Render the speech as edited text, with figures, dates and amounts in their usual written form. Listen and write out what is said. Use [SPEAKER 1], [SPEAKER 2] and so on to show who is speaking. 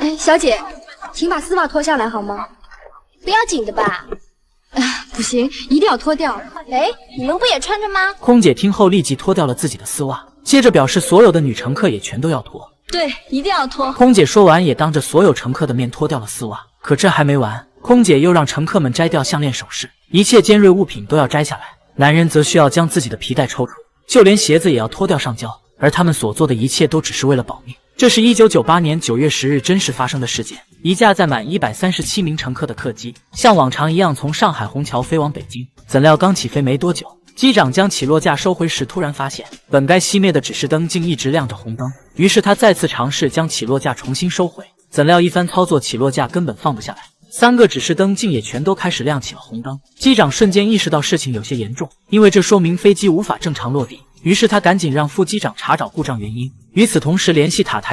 [SPEAKER 1] 哎，小姐，请把丝袜脱下来好吗？
[SPEAKER 2] 不要紧的吧？
[SPEAKER 1] 不行，一定要脱掉。
[SPEAKER 2] 哎，你们不也穿着吗？
[SPEAKER 3] 空姐听后立即脱掉了自己的丝袜，接着表示所有的女乘客也全都要脱。
[SPEAKER 1] 对，一定要脱。
[SPEAKER 3] 空姐说完，也当着所有乘客的面脱掉了丝袜。可这还没完，空姐又让乘客们摘掉项链、首饰，一切尖锐物品都要摘下来。男人则需要将自己的皮带抽出，就连鞋子也要脱掉上交。而他们所做的一切都只是为了保命。这是1998年9月10日真实发生的事件。一架载满137名乘客的客机，像往常一样从上海虹桥飞往北京。怎料刚起飞没多久，机长将起落架收回时，突然发现本该熄灭的指示灯竟一直亮着红灯。于是他再次尝试将起落架重新收回，怎料一番操作，起落架根本放不下来，3个指示灯竟也全都开始亮起了红灯。机长瞬间意识到事情有些严重，因为这说明飞机无法正常落地。于是他赶紧让副机长查找故障原因，与此同时联系塔台。